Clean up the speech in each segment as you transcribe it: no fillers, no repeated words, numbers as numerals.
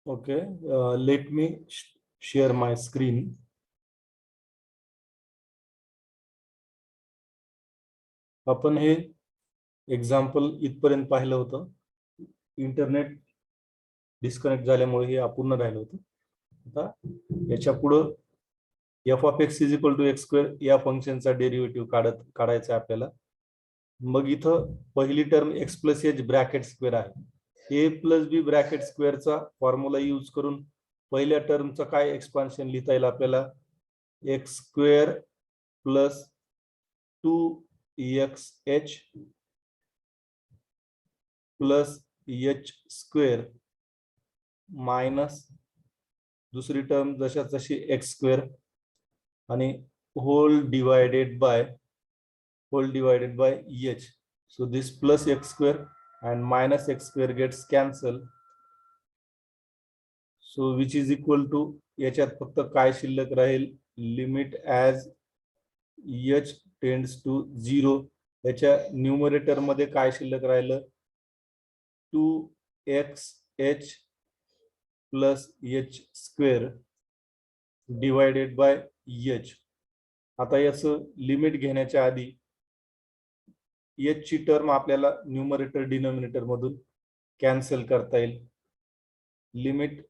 Okay, let me share my screen. आपण हे example इथपर्यंत पाहिलं होतं. इंटरनेट डिस्कनेक्ट झाल्यामुळे हे अपूर्ण राहिलं होतं. आता याच्या पुढं F of X is equal to X square या फंक्शनचा डेरिव्हेटिव्ह काढायचा आहे आपल्याला. मग इथं पहिली term X plus H bracket square आहे. ए प्लस बी ब्रॅकेट स्क्वेअरचा फॉर्म्युला यूज करून पहिल्या टर्मचं काय एक्सपान्शन लिहिता येईल आपल्याला? X square plus 2xh plus H square minus दुसरी टर्म जशा तशी एक्स स्क्वेअर आणि whole divided by H. So this plus x square and minus x square gets cancelled. So which is equal to याच्यात फक्त काय शिल्लक राहील? Limit as h tends to 0. याच्या न्यूमरेटर मध्ये काय शिल्लक राहिलं? 2xh plus h square divided by h. आता याचं लिमिट घेण्याच्या आधी h ची टर्म आपल्याला न्यूमरेटर डिनोमिनेटर मधून कॅन्सल करता येईल. Limit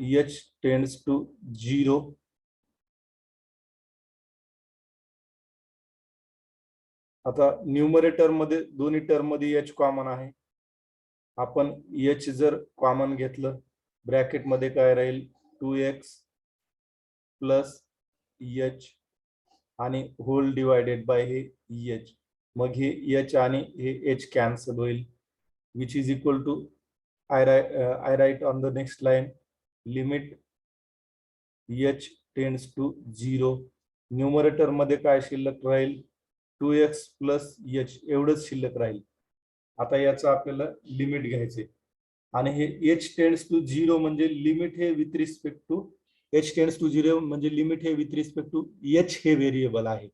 h tends to 0. आता न्यूमरेटर मध्ये दोन्ही टर्म मध्ये h कॉमन आहे. आपण h जर कॉमन घेतलं ब्रॅकेट मध्ये काय राहील? 2x प्लस h आणि होल डिवायडेड बाय हे h. मग हे h आणि हे h कॅन्सल होईल. Which is equal to I write on the next line limit h tends to 0. Numerator मध्ये काय शिल्लक राहील? 2x प्लस h एवढंच शिल्लक राहील. आता याचं आपल्याला लिमिट घ्यायचे आणि हे h टेंड्स टू 0 म्हणजे लिमिट हे with respect to h tends to 0 म्हणजे लिमिट हे विथ रिस्पेक्ट टू h हे व्हेरिएबल आहे.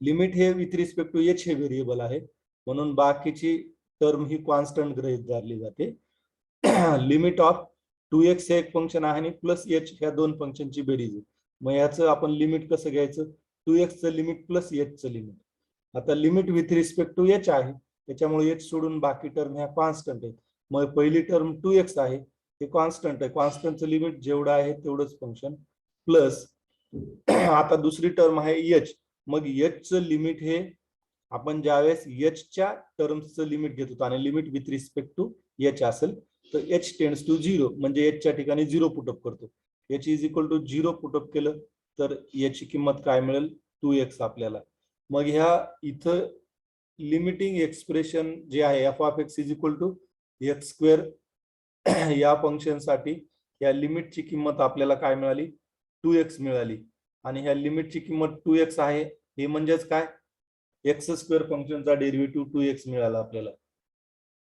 लिमिट हे विथ रिस्पेक्ट टू h हे व्हेरिएबल आहे म्हणून बाकीची टर्म ही कॉन्स्टंट गृहीत धरली जाते. लिमिट ऑफ 2x हे एक फंक्शन आहे आणि प्लस h ह्या दोन फंक्शनची बेरीज आहे. मग याचं आपण लिमिट कसं घ्यायचं? 2x चं लिमिट प्लस h चं लिमिट. आता limit with respect to h आहे त्याच्यामुळे h सोडून बाकी टर्म ह्या कॉन्स्टंट आहेत. मग पहिली टर्म 2x आहे हे कॉन्स्टंट आहे. कॉन्स्टंटचं लिमिट जेवढं आहे तेवढंच फंक्शन प्लस आता दुसरी टर्म आहे h. मग h चं लिमिट हे आपण ज्यावेळेस h च्या टर्म्सचं लिमिट घेतो आणि limit with respect to h असेल तर h टेंड्स टू 0 म्हणजे h च्या ठिकाणी 0 पुटअप करतो. h is equal to 0 put up केलं तर h ची किंमत काय मिळेल? 2x आपल्याला. मग ह्या इथं लिमिटिंग एक्सप्रेशन जे आहे F of X is equal to X square या फंक्शन साठी या लिमिटची किंमत आपल्याला काय मिळाली? 2x मिळाली. आणि ह्या लिमिटची किंमत 2x आहे हे म्हणजेच काय? एक्स स्क्वेअर फंक्शनचा डेरिव्हेटिव्ह 2x मिळाला आपल्याला.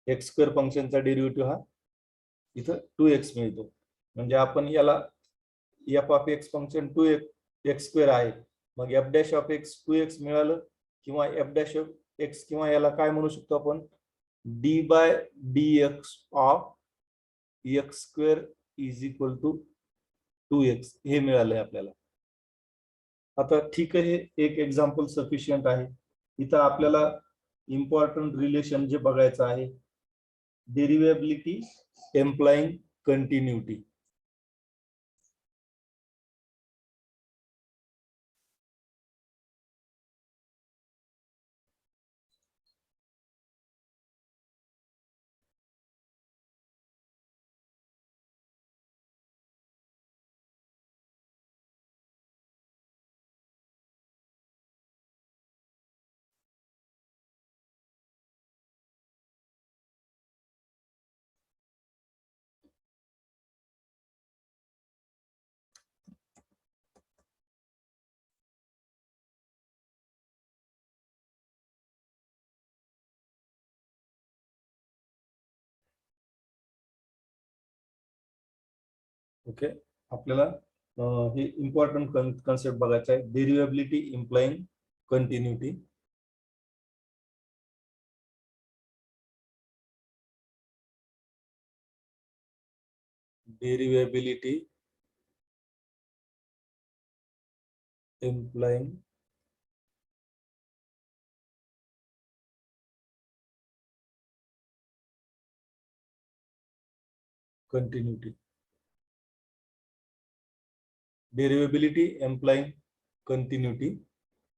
एक्स स्क्वेअर फंक्शनचा डेरिव्हेटिव्ह हा इथं 2x मिळतो. म्हणजे आपण याला F of x function 2x square आहे मग F dash of x 2x मिळालं किंवा एफ डॅश ऑफ एक्स किंवा याला काय म्हणू शकतो आपण? D by D X of X square is equal to 2x हे मिळालंय आपल्याला. आता ठीक आहे, एक एक्झाम्पल सफिशियंट आहे. इथं आपल्याला इम्पॉर्टंट रिलेशन जे बघायचं आहे डेरिव्हेबिलिटी एम्प्लॉइंग कंटिन्युटी. ओके, आपल्याला हे इम्पॉर्टंट कन्सेप्ट बघायचा आहे derivability implying continuity. derivability implying continuity. Derivability implying continuity.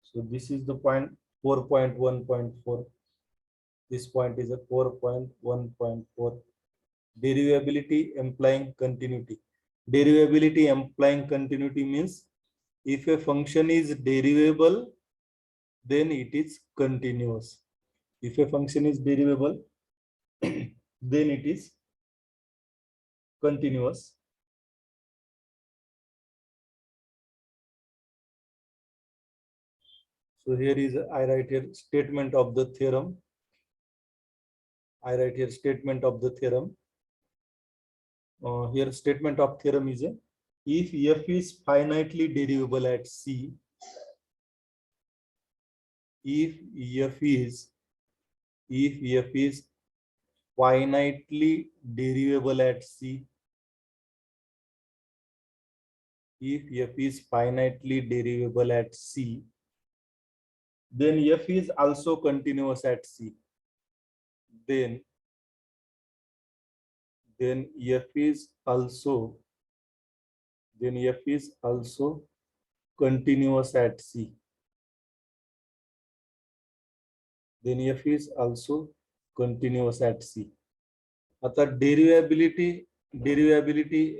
So this is the point 4.1.4. This point is a 4.1.4. Derivability implying continuity. Derivability implying continuity means if a function is derivable, then it is continuous. If a function is derivable, then it is continuous. So here is I write here statement of the theorem. I write here statement of the theorem. Here statement of theorem is if f is finitely derivable at C, if f is finitely derivable at C, if f is finitely derivable at C, then f is also continuous at C. Then f is also continuous at C. Then f is also continuous at C. आता derivability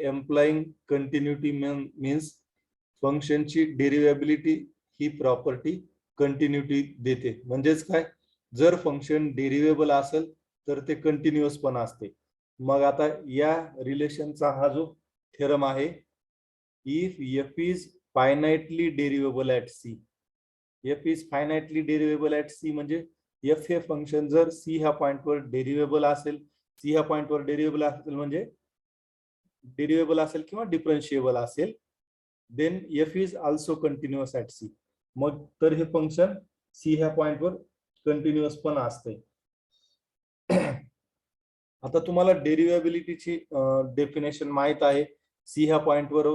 implying continuity means फंक्शनची डेरिव्हेबिलिटी ही property continuity देते. म्हणजेच काय, जर function डेरिव्हेबल असेल तर ते continuous पण असते. मग आता या रिलेशनचा हा जो थेरम आहे, if f is finitely derivable at C, f is finitely derivable at C म्हणजे f हे फंक्शन जर सी ह्या पॉइंटवर डेरिव्हेबल असेल, सी ह्या पॉइंटवर डेरिव्हेबल असेल म्हणजे डेरिव्हेबल असेल किंवा डिफरन्शिएबल असेल, then f is also continuous at C. मग तर हे फंक्शन C ह्या पॉइंटवर कंटिन्युअस पण असते. आता तुम्हाला डेरिव्हेबिलिटीची डेफिनेशन माहित आहे. C ह्या पॉइंटवर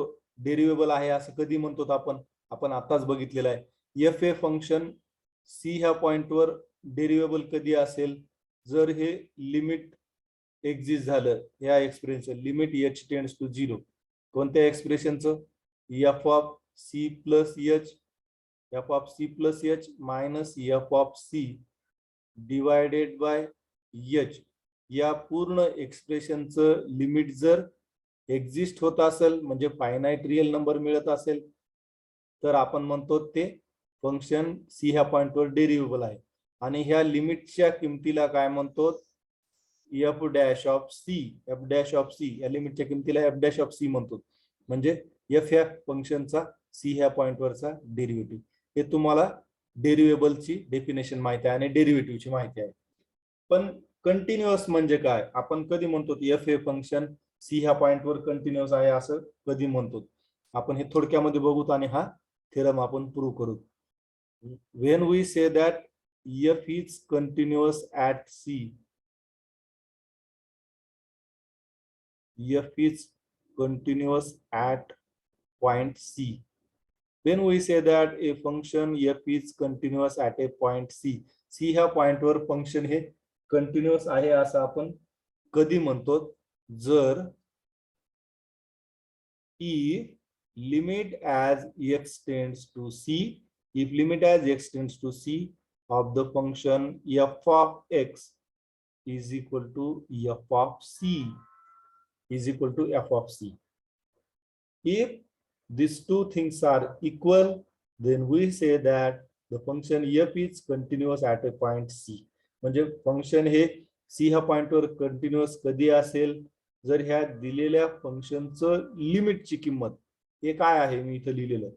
डेरिव्हेबल आहे असं कधी म्हणतो आपण आताच बघितलेलं आहे. f हे फंक्शन C ह्या पॉइंटवर डेरिव्हेबल कधी असेल, जर हे लिमिट एक्झिस्ट झालं, या एक्सप्रेशनचं लिमिट h टेंड्स टू 0. कोणत्या एक्सप्रेशनचं? f of c plus h minus f of c divided by h या पूर्ण एक्सप्रेशनचं लिमिट जर एक्झिस्ट होत असेल, म्हणजे फायनाइट रिअल नंबर मिळत असेल, तर आपण म्हणतो ते फंक्शन सी ह्या पॉइंटवर डेरिव्हेबल आहे. आणि ह्या लिमिटच्या किमतीला काय म्हणतो? f dash of C. या लिमिटच्या किमतीला f डॅश ऑफ सी म्हणतो. म्हणजे f ह्या फंक्शनचा सी ह्या पॉइंटवरचा डेरिव्हेटिव्ह. हे तुम्हाला डेरिव्हेबलची डेफिनेशन माहिती आहे आणि डेरिव्हेटिव्हची माहिती आहे. पण कंटिन्युअस म्हणजे काय? आपण कधी म्हणतो f हे फंक्शन सी ह्या पॉइंटवर कंटिन्युअस आहे असं कधी म्हणतो? आपण हे थोडक्यामध्ये बघूत आणि हा थेरम आपण प्रूव्ह करू. When we say that f is continuous at C, f is continuous at point C. When we say that a function f is continuous at a point C, C ह्या पॉइंटवर function हे continuous आहे असं आपण कधी म्हणतो? जर if limit as x tends to C, if limit as x tends to C of the function f of x is equal to f of C, is equal to f of C. If these two things are equal, then we say that the function f is continuous at a point C. म्हणजे function हे C ह्या पॉइंटवर continuous कधी असेल? जर ह्या दिलेल्या फंक्शनचं लिमिटची किंमत हे काय आहे, मी इथं लिहिलेलं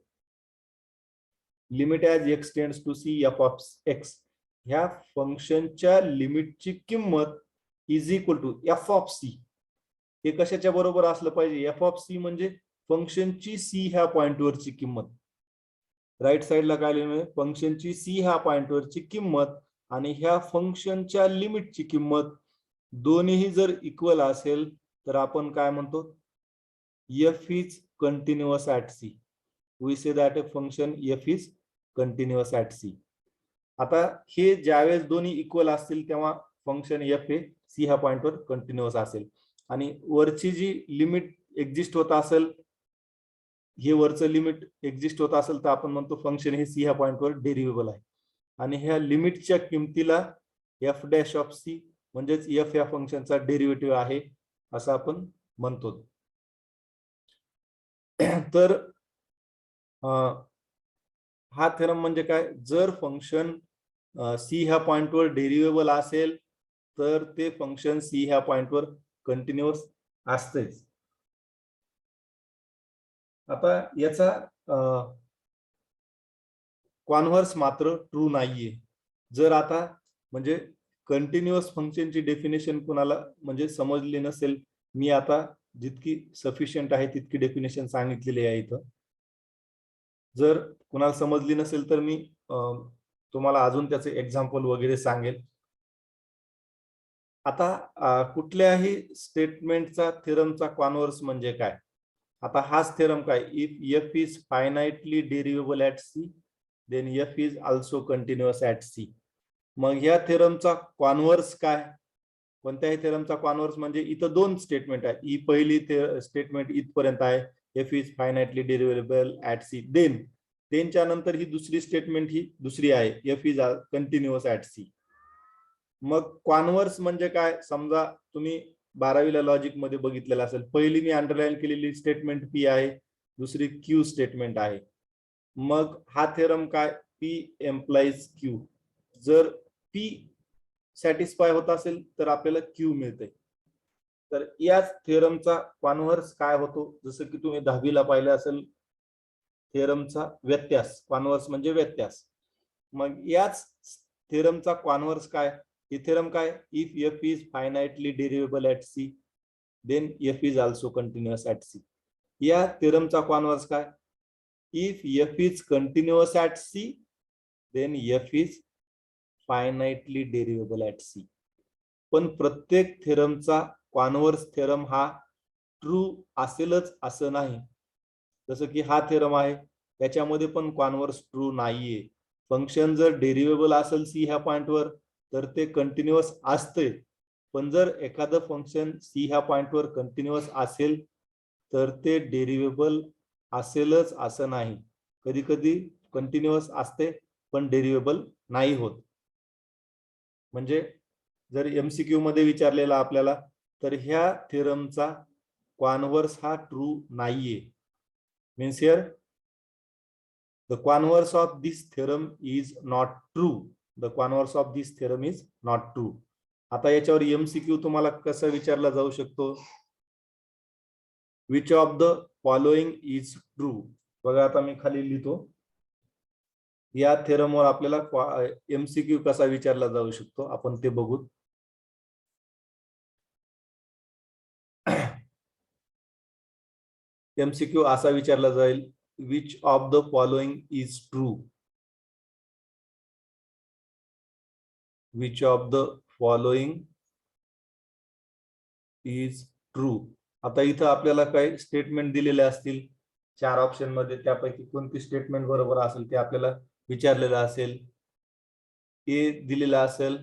limit as x tends to C f of x, ह्या फंक्शनच्या लिमिटची किंमत is equal to f of C. हे कशाच्या बरोबर असलं पाहिजे? f of C म्हणजे फंक्शनची C ह्या पॉइंटवरची किंमत. राईट साइडला काय लिहिलं? फंक्शनची C ह्या पॉइंटवरची किंमत आणि ह्या फंक्शनच्या लिमिटची किंमत दोन्हीही जर इक्वल असेल तर आपण काय म्हणतो? f is continuous at c. We say that a function f is continuous at c. आता हे ज्यावेळेस दोन्ही इक्वल असतील तेव्हा फंक्शन एफ हे सी ह्या पॉइंटवर कंटिन्युअस असेल आणि वरची जी लिमिट एक्झिस्ट होत असेल, हे वरचं लिमिट एक्झिस्ट होत असेल तर आपण म्हणतो फंक्शन हे सी ह्या पॉइंटवर डेरिव्हेबल आहे आणि ह्या लिमिटच्या किमतीला एफ डॅश ऑफ सी म्हणजेच एफ या फंक्शनचा डेरिव्हेटिव्ह आहे असं आपण म्हणतो. तर हा थेरम म्हणजे काय, जर फंक्शन सी ह्या पॉइंटवर डेरिव्हेबल असेल तर ते फंक्शन सी ह्या पॉइंटवर कंटिन्युअस असतेच. आता याचा कॉन्व्हर्स मात्र ट्रू नाहीये. जर आता म्हणजे कंटिन्युअस फंक्शनची डेफिनेशन कुणाला म्हणजे समजली नसेल, मी आता जितकी सफिशियंट आहे तितकी डेफिनेशन सांगितलेली आहे इथं. जर कुणाला समजली नसेल तर मी तुम्हाला अजून त्याचे एक्झाम्पल वगैरे सांगेल. आता कुठल्याही स्टेटमेंटचा थेरमचा कॉन्व्हर्स म्हणजे काय, आता हाच थेरम काय, if F is finitely derivable at C then F is also continuous at C. मग या थेरमचा कॉन्व्हर्स काय, कोणत्याही थेरमचा कॉन्व्हर्स म्हणजे इथं दोन स्टेटमेंट आहे. ही पहिली स्टेटमेंट इथपर्यंत आहे, F is finitely derivable at C. देनच्या नंतर ही दुसरी स्टेटमेंट ही दुसरी आहे, F is continuous at C. मग कॉन्व्हर्स म्हणजे काय, समजा तुम्ही 12वीला लॉजिक मध्ये बघितलेलं असेल, पहिली मी अंडरलाईन केलेली स्टेटमेंट पी आहे, दुसरी क्यू स्टेटमेंट आहे. मग हा थेरम काय, पी एम्प्लाइज क्यू. जर पी सॅटिस्फाय होत असेल तर आपल्याला क्यू मिळते. तर याच थेरमचा कॉन्व्हर्स काय होतो, जसं की तुम्ही 10वीला पाहिलं असेल, थेरमचा व्यत्यास, कॉन्व्हर्स म्हणजे व्यत्यास. मग याच थेरमचा कॉन्व्हर्स काय, ही थेरम काय, if F is finitely derivable at C then F is also continuous at C. या थेरमचा कॉन्व्हर्स काय, if F is continuous at C then F is finitely derivable at C. पण प्रत्येक थेरमचा कॉन्व्हर्स थेरम हा true असेलच असं नाही. जसं की हा थेरम आहे, त्याच्यामध्ये पण कॉन्व्हर्स ट्रू नाहीये. फंक्शन जर डेरिव्हेबल असेल सी ह्या पॉइंटवर तर ते कंटिन्युअस असते, पण जर एखादं फंक्शन सी ह्या पॉइंटवर कंटिन्युअस असेल तर ते डेरिव्हेबल असेलच असं नाही. कधी कधी कंटिन्युअस असते पण डेरिव्हेबल नाही होत. म्हणजे जर एमसीक्यू मध्ये विचारलेला आपल्याला, तर ह्या थेरमचा कॉन्व्हर्स हा ट्रू नाहीये. Means here the converse of this theorem is not true. The converse of this theorem is not true. आता याच्यावर एमसीक्यू तुम्हाला कसं विचारला जाऊ शकतो, which of the following is true. बघा आता मी खाली लिहितो, या थेरमवर आपल्याला एमसीक्यू कसा विचारला जाऊ शकतो आपण ते बघू. एमसीक्यू असा विचारला जाईल, which of the following is true. Which of the following is true. आता इथं आपल्याला काही स्टेटमेंट दिलेले असतील 4 ऑप्शन मध्ये, त्यापैकी कोणती स्टेटमेंट बरोबर असेल ते आपल्याला विचारलेलं असेल. ए दिलेला असेल,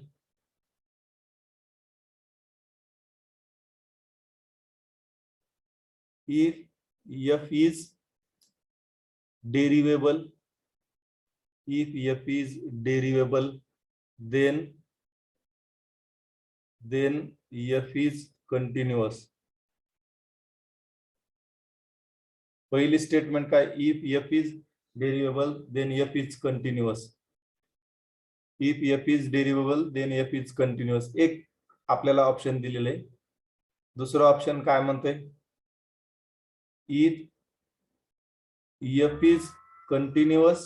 if f is derivable, if f is derivable then f is continuous. पहिली स्टेटमेंट काय, if f is derivable then f is continuous. if f is derivable then f is continuous. एक आपल्याला ऑप्शन दिलेले आहे. दुसरा ऑप्शन काय म्हणते, if f is continuous,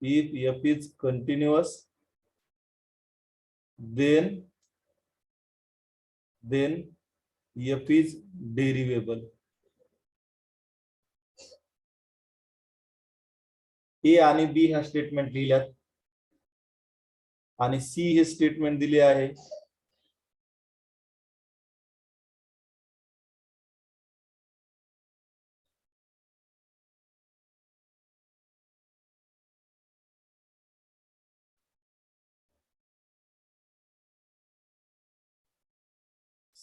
if f is continuous then f is derivable. ए आणि बी ह्या स्टेटमेंट लिहिल्यात आणि सी हे स्टेटमेंट दिले आहे.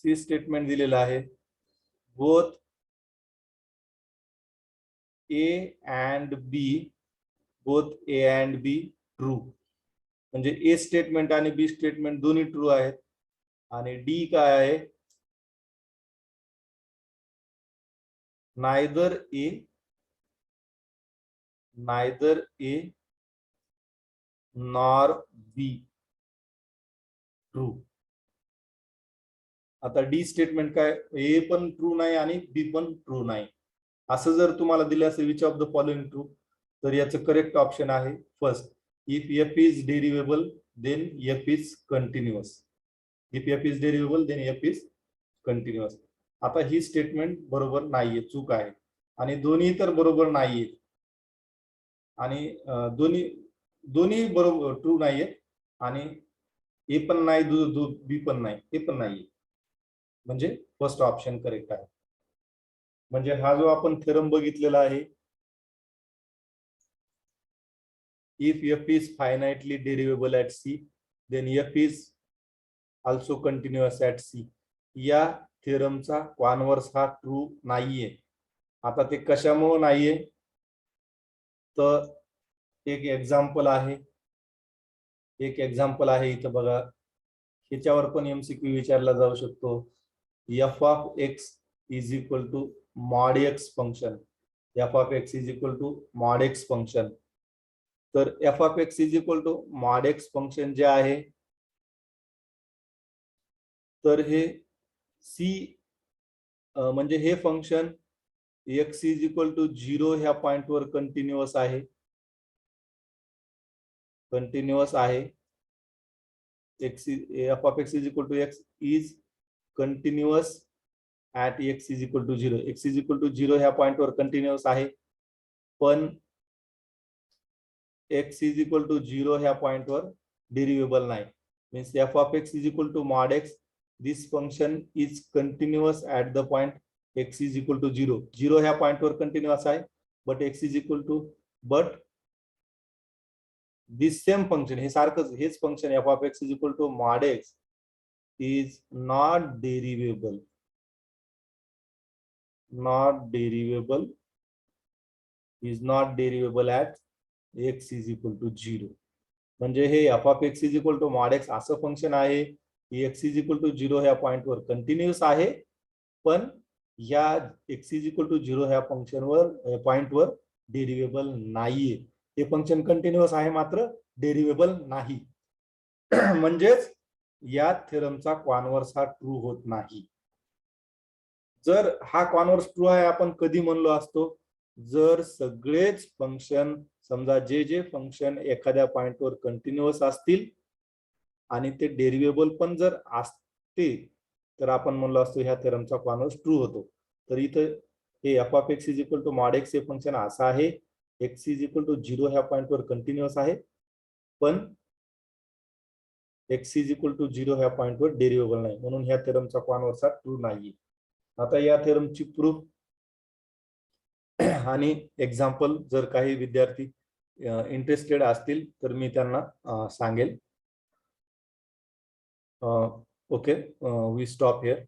सी स्टेटमेंट दिलेलं आहे, both A and B, both A and B true. म्हणजे ए स्टेटमेंट आणि बी स्टेटमेंट दोन्ही ट्रू आहेत. आणि डी काय आहे, neither A nor be true. आता डी स्टेटमेंट काय, ए पण ट्रू नाही आणि बी पण ट्रू नाही. असं जर तुम्हाला दिलं असेल which of the following true, तर याचं करेक्ट ऑप्शन आहे first, if F is derivable then F is continuous. If F is derivable then F is continuous. आता ही स्टेटमेंट बरोबर नाहीये, चूक आहे. आणि दोन्ही तर बरोबर नाहीये, आणि दोन्ही बरोबर ट्रू नाहीये, आणि ए पण नाही, बी पण नाही, ते पण नाहीये. म्हणजे फर्स्ट ऑप्शन करेक्ट आहे. म्हणजे हा जो आपण थेरम बघितलेला आहे, if F is finitely derivable at C then F is also continuous at C, या थेरमचा कॉन्व्हर्स हा ट्रू नाहीये. आता ते कशामुळे नाहीये, तर एक एक्झाम्पल आहे इथं बघा. ह्याच्यावर पण एमसीक्यू विचारला जाऊ शकतो. F of X is equal to mod X function, F of X is equal to mod X function. तर F of X is equal to mod X function जे आहे, तर हे सी म्हणजे हे function X is equal to 0 ह्या पॉइंटवर continuous आहे. F of X is equal to X is continuous at X is equal to 0. X is equal to 0 ह्या पॉइंटवर कंटिन्युअस आहे, पण एक्स इज इक्वल टू 0 ह्या पॉइंटवर डेरिवेबल नाही. Means F of X is equal to mod X, this function is continuous at the point X is equal to 0. 0 ह्या पॉइंटवर continuous आहे, but X is equal to, but this same function, हे सारखंच हेच function F of X is equal to mod X is not derivable at X is equal to 0. म्हणजे हे F of X is equal to mod x असं function आहे की x is equal to 0 ह्या पॉइंटवर कंटिन्युअस आहे, पण या एक्स इज इक्वल टू 0 ह्या फंक्शनवर पॉइंटवर डेरिवेबल नाहीये. हे फंक्शन कंटिन्युअस आहे मात्र डेरिवेबल नाही. म्हणजेच या थेरमचा कॉन्व्हर्स हा ट्रू होत नाही. जर हा कॉन्व्हर्स ट्रू आहे आपण कधी म्हणलो असतो, जर सगळेच फंक्शन, समजा जे फंक्शन एखाद्या पॉइंटवर कंटिन्युअस असतील आणि ते डेरिवेबल पण जर असते, तर आपण म्हणलो असतो ह्या थेरमचा कॉन्व्हर्स ट्रू होतो. तर इथं हे F of X is equal to mod X हे फंक्शन असं आहे, एक्स इज इक्वल टू 0 ह्या पॉइंटवर कंटिन्युअस आहे, पण एक्स इज इक्वल टू 0 ह्या पॉइंटवर डेरिवेबल नाही, म्हणून ह्या थेरमचा कॉन्व्हर्स हा ट्रू नाही. आता या थेरमची प्रूफ आणि एक्झाम्पल जर काही विद्यार्थी इंटरेस्टेड असतील तर मी त्यांना सांगेल. Okay, we stop here.